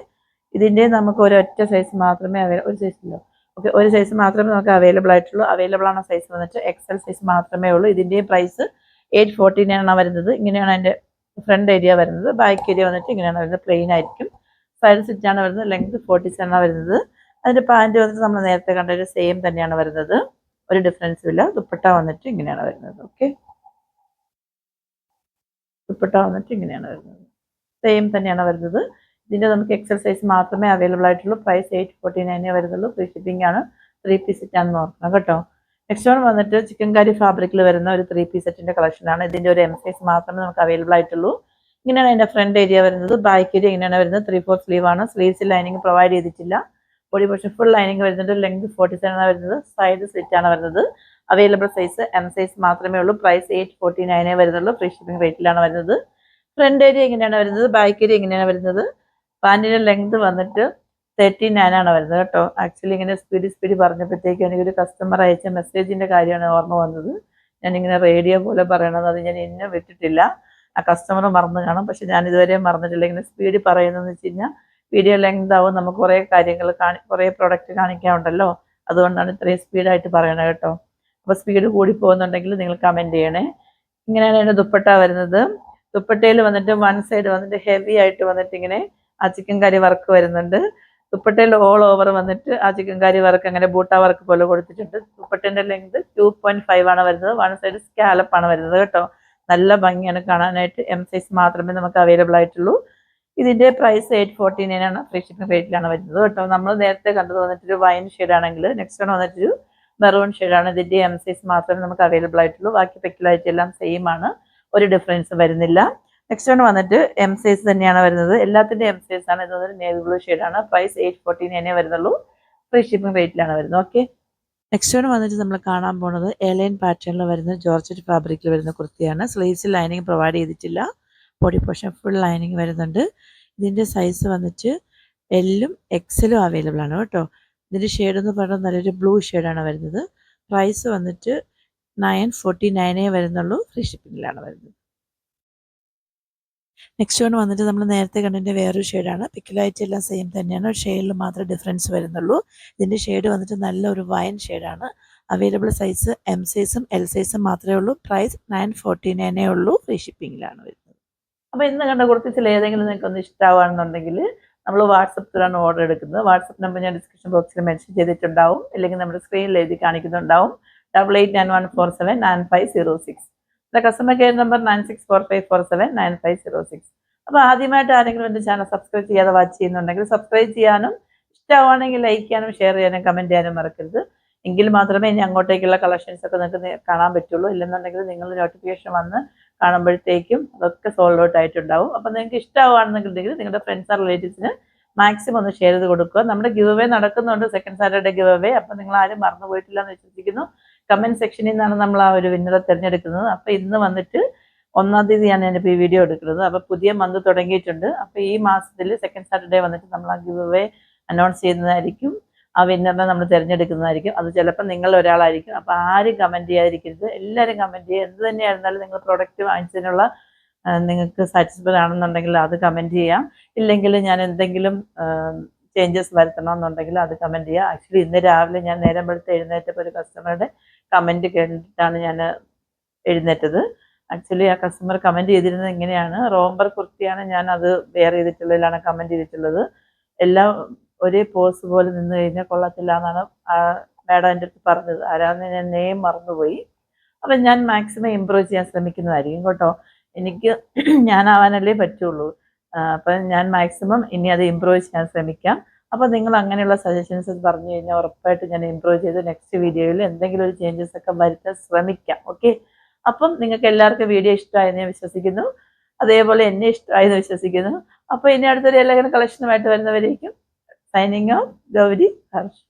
ഇതിൻ്റെ നമുക്ക് ഒരൊറ്റ സൈസ് മാത്രമേ ഒരു സൈസില്ലോ ഓക്കെ, ഒരു സൈസ് മാത്രമേ നമുക്ക് അവൈലബിൾ ആയിട്ടുള്ളൂ. അവൈലബിൾ ആണ് സൈസ് വന്നിട്ട് XL സൈസ് മാത്രമേ ഉള്ളൂ. ഇതിൻ്റെ പ്രൈസ് 849 ആണ് വരുന്നത്. ഇങ്ങനെയാണ് അതിൻ്റെ ഫ്രണ്ട് ഏരിയ വരുന്നത്. ബാക്ക് ഏരിയ വന്നിട്ട് ഇങ്ങനെയാണ് വരുന്നത്. പ്ലെയിൻ ആയിരിക്കും. സൈഡ് സിറ്റാണ് വരുന്നത്. ലെങ്ത് 47 ആണ് വരുന്നത്. അതിൻ്റെ പാൻറ് വന്നിട്ട് നമ്മൾ നേരത്തെ കണ്ടൊരു സെയിം തന്നെയാണ് വരുന്നത്. ഒരു ഡിഫറൻസും ഇല്ല. ദുപ്പട്ട വന്നിട്ട് ഇങ്ങനെയാണ് വരുന്നത്. ഓക്കെ, ദുപ്പട്ട വന്നിട്ട് ഇങ്ങനെയാണ് വരുന്നത്. സെയിം തന്നെയാണ് വരുന്നത്. ഇതിൻ്റെ നമുക്ക് XL സൈസ് മാത്രമേ അവൈലബിൾ ആയിട്ടുള്ളൂ. പ്രൈസ് 849 വരുന്നുള്ളൂ. ഫ്രീ ഷിപ്പിംഗ് ആണ്. 3 പീസ് സെറ്റാണെന്ന് ഓർക്കണം കേട്ടോ. നെക്സ്റ്റ് വൺ വന്നിട്ട് ചിക്കൻ കാരി ഫാബ്രിക്കിൽ വരുന്ന ഒരു 3 പീസ് സെറ്റിൻ്റെ കളക്ഷനാണ്. ഇതിൻ്റെ ഒരു M സൈസ് മാത്രമേ നമുക്ക് അവൈലബിൾ ആയിട്ടുള്ളൂ. ഇങ്ങനെയാണ് അതിൻ്റെ ഫ്രണ്ട് ഏരിയ വരുന്നത്. ബാക്ക് ഏരിയ ഇങ്ങനെയാണ് വരുന്നത്. 3/4 സ്ലീവ് ആണ്. സ്ലീവ്സിൽ ലൈനിങ് പ്രൊവൈഡ് ചെയ്തിട്ടില്ല. ബോഡി പോർഷൻ ഫുൾ ലൈനിങ് വരുന്നുണ്ട്. ലെങ്ത് 47 ആണ് വരുന്നത്. സൈഡ് സ്ലിറ്റ് ആണ് വരുന്നത്. അവൈലബിൾ സൈസ് M സൈസ് മാത്രമേ ഉള്ളൂ. പ്രൈസ് 849 വരുന്നുള്ളൂ. ഫ്രീ ഷിപ്പിംഗ് റേറ്റിലാണ് വരുന്നത്. ഫ്രണ്ട് ഏരിയ ഇങ്ങനെയാണ് വരുന്നത്. ബാക്ക് ഏരിയ ഇങ്ങനെയാണ് വരുന്നത്. പാൻറ്റിൻ്റെ ലെങ്ത് വന്നിട്ട് 39 ആണ് വരുന്നത് കേട്ടോ. ആക്ച്വലി ഇങ്ങനെ സ്പീഡ് പറഞ്ഞപ്പോഴത്തേക്കും എനിക്കൊരു കസ്റ്റമർ അയച്ച മെസ്സേജിൻ്റെ കാര്യമാണ് ഓർമ്മ വന്നത്. ഞാനിങ്ങനെ റേഡിയോ പോലെ പറയണത് അത് ഞാൻ ഇന്നെ വിട്ടിട്ടില്ല. ആ കസ്റ്റമർ മറന്നു കാണും. പക്ഷെ ഞാൻ ഇതുവരെ മറന്നിട്ടില്ല. ഇങ്ങനെ സ്പീഡ് പറയുന്നതെന്ന് വെച്ച് കഴിഞ്ഞാൽ വീഡിയോ ലെങ്ത് ആവും. നമുക്ക് കുറേ കാര്യങ്ങൾ കുറേ പ്രൊഡക്റ്റ് കാണിക്കാനുണ്ടല്ലോ. അതുകൊണ്ടാണ് ഇത്രയും സ്പീഡായിട്ട് പറയണത് കേട്ടോ. അപ്പോൾ സ്പീഡ് കൂടി പോകുന്നുണ്ടെങ്കിൽ നിങ്ങൾ കമൻറ്റ് ചെയ്യണേ. ഇങ്ങനെയാണ് അതിൻ്റെ ദുപ്പട്ട വരുന്നത്. ദുപ്പട്ടയിൽ വന്നിട്ട് വൺ സൈഡ് വന്നിട്ട് ഹെവി ആയിട്ട് വന്നിട്ട് ഇങ്ങനെ ആ ചിക്കൻ കറി വർക്ക് വരുന്നുണ്ട്. ദുപ്പട്ടയിൽ ഓൾ ഓവർ വന്നിട്ട് ആ ചിക്കൻ കറി വർക്ക് അങ്ങനെ ബൂട്ട വർക്ക് പോലെ കൊടുത്തിട്ടുണ്ട്. ദുപ്പട്ടേൻ്റെ ലെങ്ത് 2.5 ആണ് വരുന്നത്. വൺ സൈഡ് സ്കാലപ്പാണ് വരുന്നത് കേട്ടോ. നല്ല ഭംഗിയാണ് കാണാനായിട്ട്. M സൈസ് മാത്രമേ നമുക്ക് അവൈലബിൾ ആയിട്ടുള്ളൂ. ഇതിൻ്റെ പ്രൈസ് 849 ആണ്. ഫ്രീ ഷിപ്പിംഗ് റേറ്റിലാണ് വരുന്നത് കേട്ടോ. നമ്മൾ നേരത്തെ കണ്ടത് വന്നിട്ടൊരു വൈൻ ഷെയ്ഡാണെങ്കിൽ നെക്സ്റ്റ് വൺ വന്നിട്ടൊരു മെറൂൺ ഷെയ്ഡാണ്. ഇതിൻ്റെ M സൈസ് മാത്രമേ നമുക്ക് അവൈലബിൾ ആയിട്ടുള്ളൂ. ബാക്കി പെക്യുലാരിറ്റി എല്ലാം സെയിം ആണ്. ഒരു ഡിഫറൻസ് വരുന്നില്ല. നെക്സ്റ്റ് വൺ വന്നിട്ട് M സൈസ് തന്നെയാണ് വരുന്നത്. എല്ലാത്തിൻ്റെ M സൈസ് ആണ്. ഇത് വന്നിട്ട് നേവി ബ്ലൂ ഷെയ്ഡാണ്. പ്രൈസ് 849 വരുന്നുള്ളൂ. ഫ്രീ ഷിപ്പിംഗ് റേറ്റിലാണ് വരുന്നത്. ഓക്കെ, നെക്സ്റ്റ് വൺ വന്നിട്ട് നമ്മൾ കാണാൻ പോകുന്നത് എലൈൻ പാറ്റേണിൽ വരുന്ന ജോർജറ്റ് ഫാബ്രിക്കിൽ വരുന്ന കുർത്തിയാണ്. സ്ലീവ്സിൽ ലൈനിങ് പ്രൊവൈഡ് ചെയ്തിട്ടില്ല. ബോഡി പോർഷൻ ഫുൾ ലൈനിങ് വരുന്നുണ്ട്. ഇതിൻ്റെ സൈസ് വന്നിട്ട് L-ഉം XL-ഉം അവൈലബിൾ ആണ് കേട്ടോ. ഇതിൻ്റെ ഷെയ്ഡ് എന്ന് പറയുന്നത് നല്ലൊരു ബ്ലൂ ഷെയ്ഡാണ് വരുന്നത്. പ്രൈസ് വന്നിട്ട് 949 വരുന്നുള്ളൂ. ഫ്രീ ഷിപ്പിങ്ങിലാണ് വരുന്നത്. നെക്സ്റ്റ് വൺ വന്നിട്ട് നമ്മൾ നേരത്തെ കണ്ടതിൻ്റെ വേറൊരു ഷെയ്ഡാണ്. പെക്യുലാരിറ്റി എല്ലാം സെയിം തന്നെയാണ്. ഒരു ഷെയ്ഡിൽ മാത്രമേ ഡിഫറൻസ് വരുന്നുള്ളൂ. ഇതിൻ്റെ ഷെയ്ഡ് വന്നിട്ട് നല്ലൊരു വൈൻ ഷെയ്ഡാണ്. അവൈലബിൾ സൈസ് M സൈസും L സൈസും മാത്രമേ ഉള്ളൂ. പ്രൈസ് 949 ഉള്ളൂ. ഫ്രീ ഷിപ്പിങ്ങിലാണ് വരുന്നത്. അപ്പോൾ ഇന്ന് കണ്ട കുർത്തീസിൽ ഏതെങ്കിലും നിങ്ങൾക്ക് ഒന്ന് ഇഷ്ടമാണെന്നുണ്ടെങ്കിൽ നമ്മൾ വാട്സപ്പിലാണ് ഓർഡർ എടുക്കുന്നത്. വാട്സപ്പ് നമ്പർ ഞാൻ ഡിസ്ക്രിപ്ഷൻ ബോക്സിൽ മെൻഷൻ ചെയ്തിട്ടുണ്ടാവും, അല്ലെങ്കിൽ നമ്മുടെ സ്ക്രീനിൽ എഴുതി കാണിക്കുന്നുണ്ടാവും. 8891479506. Customer care number 9645479506. അപ്പോൾ ആദ്യമായിട്ട് ആരെങ്കിലും എൻ്റെ ചാനൽ സബ്സ്ക്രൈബ് ചെയ്യാതെ വാച്ച് ചെയ്യുന്നുണ്ടെങ്കിൽ സബ്സ്ക്രൈബ് ചെയ്യാനും, ഇഷ്ടമാണെങ്കിൽ ലൈക്ക് ചെയ്യാനും ഷെയർ ചെയ്യാനും കമൻറ്റ് ചെയ്യാനും മറക്കരുത്. എങ്കിൽ മാത്രമേ ഇനി അങ്ങോട്ടേക്കുള്ള കളക്ഷൻസ് ഒക്കെ നിങ്ങൾക്ക് കാണാൻ പറ്റുള്ളൂ. ഇല്ലെന്നുണ്ടെങ്കിൽ നിങ്ങൾ നോട്ടിഫിക്കേഷൻ വന്ന് കാണുമ്പോഴത്തേക്കും അതൊക്കെ സോൾഡ് ഔട്ട് ആയിട്ടുണ്ടാവും. അപ്പം നിങ്ങൾക്ക് ഇഷ്ടമാണെന്നുണ്ടെങ്കിൽ നിങ്ങളുടെ ഫ്രണ്ട്സ് ആൻഡ് റിലേറ്റീവ്സിന് മാക്സിമം ഒന്ന് ഷെയർ ചെയ്ത് കൊടുക്കുക. നമ്മുടെ ഗിവ് അവേ നടക്കുന്നുണ്ട്, സെക്കൻഡ് സാറ്റർഡേ ഗിവ് അവേ. അപ്പം നിങ്ങൾ ആരും മറന്നു പോയിട്ടില്ല എന്ന് വിശ്വസിക്കുന്നു. കമൻറ്റ് സെക്ഷനിൽ നിന്നാണ് നമ്മൾ ആ ഒരു വിന്നറെ തിരഞ്ഞെടുക്കുന്നത്. അപ്പോൾ ഇന്ന് വന്നിട്ട് 1-ാം തീയതിയാണ് ഞാനിപ്പോൾ ഈ വീഡിയോ എടുക്കുന്നത്. അപ്പോൾ പുതിയ മന്ത് തുടങ്ങിയിട്ടുണ്ട്. അപ്പോൾ ഈ മാസത്തിൽ സെക്കൻഡ് സാറ്റർഡേ വന്നിട്ട് നമ്മൾ ആ ഗിവ് അവേ അനൗൺസ് ചെയ്യുന്നതായിരിക്കും. ആ വിന്നറിനെ നമ്മൾ തിരഞ്ഞെടുക്കുന്നതായിരിക്കും. അത് ചിലപ്പോൾ നിങ്ങൾ ഒരാളായിരിക്കും. അപ്പോൾ ആരും കമൻറ്റ് ചെയ്യാതിരിക്കരുത്, എല്ലാവരും കമൻറ്റ് ചെയ്യുക. എന്ത് തന്നെയായിരുന്നാലും നിങ്ങൾ പ്രൊഡക്റ്റ് വാങ്ങിച്ചതിനുള്ള നിങ്ങൾക്ക് സാറ്റിസ്ഫൈഡ് ആണെന്നുണ്ടെങ്കിൽ അത് കമൻറ്റ് ചെയ്യാം. ഇല്ലെങ്കിൽ ഞാൻ എന്തെങ്കിലും ചേഞ്ചസ് വരുത്തണമെന്നുണ്ടെങ്കിൽ അത് കമൻറ്റ് ചെയ്യുക. ആക്ച്വലി ഇന്ന് രാവിലെ ഞാൻ നേരം വെളുത്ത് എഴുന്നേറ്റപ്പോൾ ഒരു കസ്റ്റമറുടെ കമൻറ്റ് കേട്ടിട്ടാണ് ഞാൻ എഴുന്നേറ്റത്. ആക്ച്വലി ആ കസ്റ്റമർ കമൻറ്റ് ചെയ്തിരുന്നത് ഇങ്ങനെയാണ്: റോംബർ കുർത്തിയാണ് ഞാൻ അത് വെയർ ചെയ്തിട്ടുള്ളതിലാണ് കമൻറ്റ് ചെയ്തിട്ടുള്ളത്. എല്ലാം ഒരേ പോസ് പോലെ നിന്ന് കഴിഞ്ഞാൽ കൊള്ളത്തില്ല എന്നാണ് മാഡം എൻ്റെ അടുത്ത് പറഞ്ഞത്. ആരാന്ന് ഞാൻ നെയിം മറന്നുപോയി. അപ്പം ഞാൻ മാക്സിമം ഇമ്പ്രൂവ് ചെയ്യാൻ ശ്രമിക്കുന്നതായിരിക്കും കേട്ടോ. എനിക്ക് ഞാനാവാനല്ലേ പറ്റുള്ളൂ. അപ്പം ഞാൻ മാക്സിമം ഇനി അത് ഇമ്പ്രൂവ് ചെയ്യാൻ ശ്രമിക്കാം. അപ്പോൾ നിങ്ങൾ അങ്ങനെയുള്ള സജഷൻസ് പറഞ്ഞു കഴിഞ്ഞാൽ ഉറപ്പായിട്ട് ഞാൻ ഇമ്പ്രൂവ് ചെയ്ത് നെക്സ്റ്റ് വീഡിയോയിൽ എന്തെങ്കിലും ഒരു ചേഞ്ചസ് ഒക്കെ വരുത്താൻ ശ്രമിക്കാം. ഓക്കെ, അപ്പം നിങ്ങൾക്ക് എല്ലാവർക്കും വീഡിയോ ഇഷ്ടമായെന്ന് ഞാൻ വിശ്വസിക്കുന്നു. അതേപോലെ എന്നെ ഇഷ്ടമായെന്ന് വിശ്വസിക്കുന്നു. അപ്പോൾ ഇനി അടുത്തൊരു എലഗന്റ് കളക്ഷനുമായിട്ട് വരുന്നവരേക്കും സൈനിങ് ഓഫ് ഗൗരി ഹർഷ്.